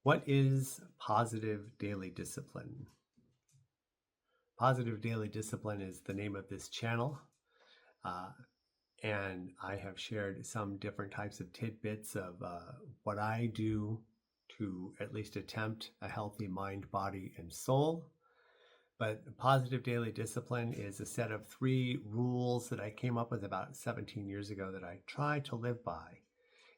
What is positive daily discipline? Positive daily discipline is the name of this channel. And I have shared some different types of tidbits of what I do to at least attempt a healthy mind, body, and soul. But positive daily discipline is a set of 3 rules that I came up with about 17 years ago that I try to live by.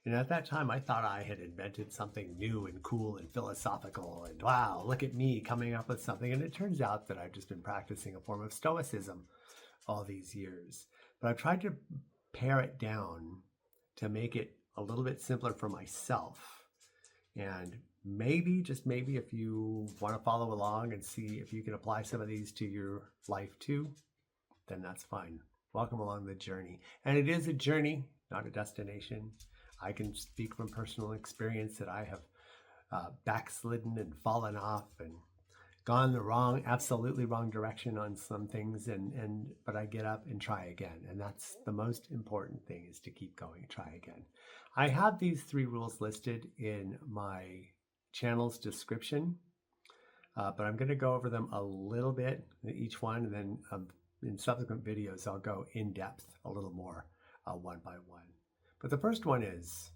And at that time, I thought I had invented something new and cool and philosophical. And wow, look at me coming up with something. And it turns out that I've just been practicing a form of Stoicism all these years. But I've tried to pare it down to make it a little bit simpler for myself. And maybe, just maybe, if you want to follow along and see if you can apply some of these to your life too, then that's fine. Welcome along the journey. And it is a journey, not a destination. I can speak from personal experience that I have backslidden and fallen off and gone the absolutely wrong direction on some things, but I get up and try again. And that's the most important thing, is to keep going and try again. I have these 3 rules listed in my channel's description, but I'm going to go over them a little bit, each one, and then in subsequent videos, I'll go in depth a little more one by one. But the first one is,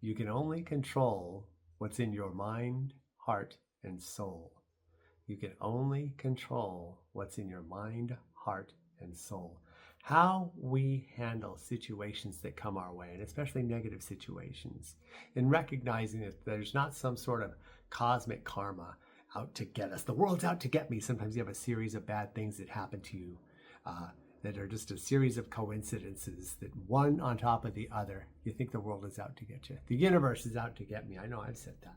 you can only control what's in your mind, heart, and soul. You can only control what's in your mind, heart, and soul. How we handle situations that come our way, and especially negative situations, and recognizing that there's not some sort of cosmic karma out to get us. The world's out to get me. Sometimes you have a series of bad things that happen to you that are just a series of coincidences, that one on top of the other. You think the world is out to get you. The universe is out to get me. I know I've said that.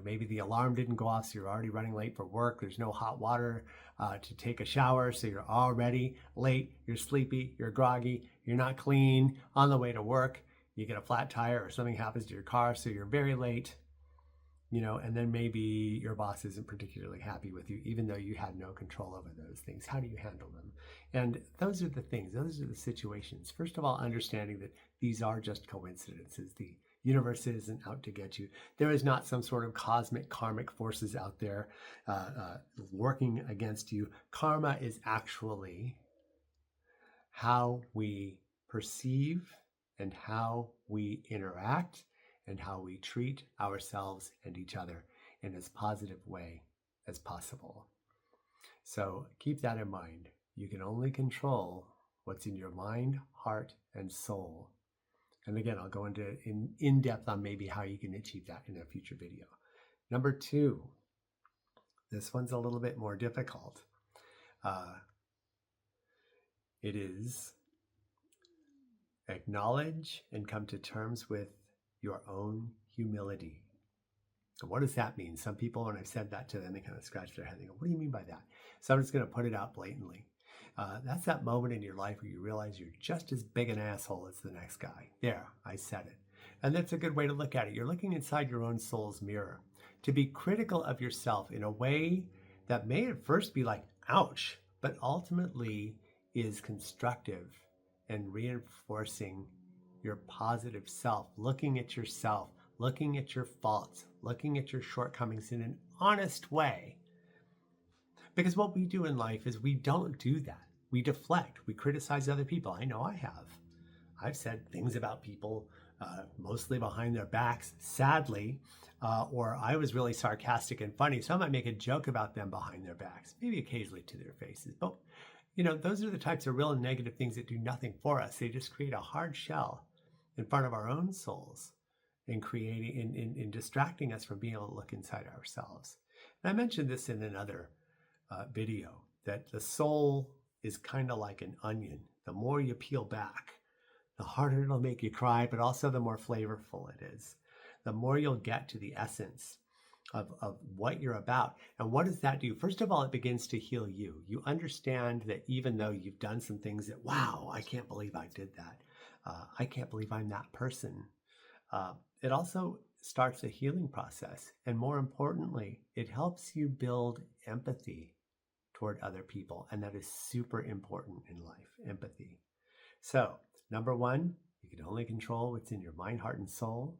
Maybe the alarm didn't go off, so you're already running late for work. There's no hot water to take a shower, so you're already late. You're sleepy, you're groggy, you're not clean. On the way to work, you get a flat tire or something happens to your car, so you're very late. And then maybe your boss isn't particularly happy with you, even though you had no control over those things. How do you handle them? And those are the things, those are the situations. First of all, understanding that these are just coincidences. The universe isn't out to get you. There is not some sort of cosmic karmic forces out there working against you. Karma is actually how we perceive and how we interact and how we treat ourselves and each other in as positive way as possible. So keep that in mind. You can only control what's in your mind, heart, and soul. And again, I'll go into in depth on maybe how you can achieve that in a future video. Number 2, this one's a little bit more difficult. It is acknowledge and come to terms with your own humility. So what does that mean? Some people, when I've said that to them, they kind of scratch their head. They go, what do you mean by that? So I'm just going to put it out blatantly. That's that moment in your life where you realize you're just as big an asshole as the next guy. There, I said it. And that's a good way to look at it. You're looking inside your own soul's mirror. To be critical of yourself in a way that may at first be like, ouch, but ultimately is constructive and reinforcing your positive self, looking at yourself, looking at your faults, looking at your shortcomings in an honest way. Because what we do in life is we don't do that. We deflect. We criticize other people. I know I have. I've said things about people, mostly behind their backs, sadly, or I was really sarcastic and funny, so I might make a joke about them behind their backs, maybe occasionally to their faces. But, those are the types of real negative things that do nothing for us. They just create a hard shell in front of our own souls and creating, in distracting us from being able to look inside ourselves. And I mentioned this in another video, that the soul is kind of like an onion. The more you peel back, the harder it'll make you cry, but also the more flavorful it is. The more you'll get to the essence of what you're about. And what does that do? First of all, it begins to heal you. You understand that even though you've done some things that, wow, I can't believe I did that. I can't believe I'm that person. It also starts a healing process. And more importantly, it helps you build empathy toward other people. And that is super important in life, empathy. So, number 1, you can only control what's in your mind, heart, and soul.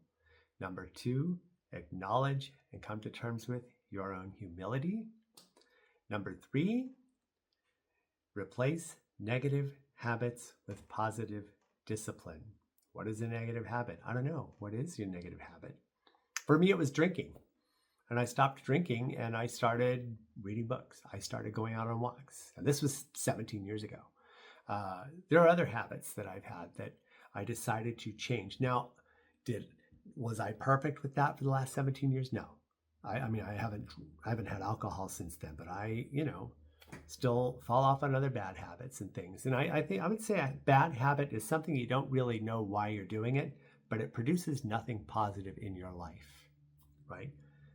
Number 2, acknowledge and come to terms with your own humility. Number 3, replace negative habits with positive discipline. What is a negative habit? I don't know. What is your negative habit? For me, it was drinking. And I stopped drinking and I started reading books. I started going out on walks. And this was 17 years ago. There are other habits that I've had that I decided to change. Now, was I perfect with that for the last 17 years? No. I mean, I haven't had alcohol since then, but I, still fall off on other bad habits and things. And I think I would say a bad habit is something you don't really know why you're doing it, but it produces nothing positive in your life, right?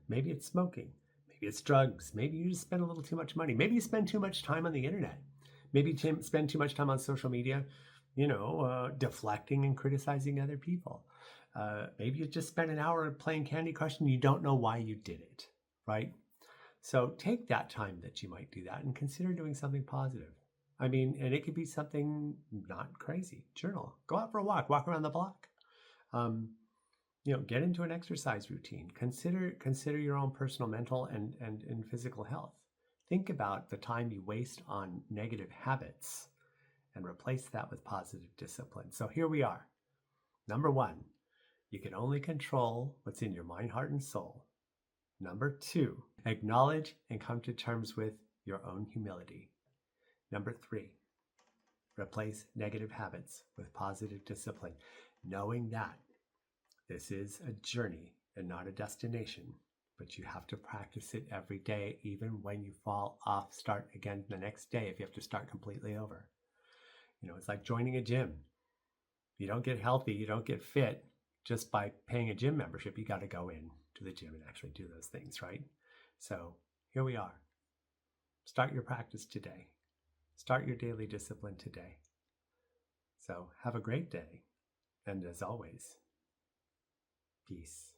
Maybe it's smoking. Maybe it's drugs. Maybe you just spend a little too much money. Maybe you spend too much time on the internet. Maybe you spend too much time on social media, deflecting and criticizing other people. Maybe you just spent an hour playing Candy Crush and you don't know why you did it, right? So take that time that you might do that and consider doing something positive. I mean, and it could be something not crazy. Journal. Go out for a walk around the block. Get into an exercise routine. Consider your own personal mental and physical health. Think about the time you waste on negative habits and replace that with positive discipline. So here we are. Number 1, you can only control what's in your mind, heart, and soul. Number 2, acknowledge and come to terms with your own humility. Number 3, replace negative habits with positive discipline, knowing that this is a journey and not a destination, but you have to practice it every day. Even when you fall off, start again the next day if you have to start completely over. It's like joining a gym. You don't get healthy, you don't get fit just by paying a gym membership. You got to go in to the gym and actually do those things, right? So here we are. Start your practice today. Start your daily discipline today. So have a great day. And as always, peace.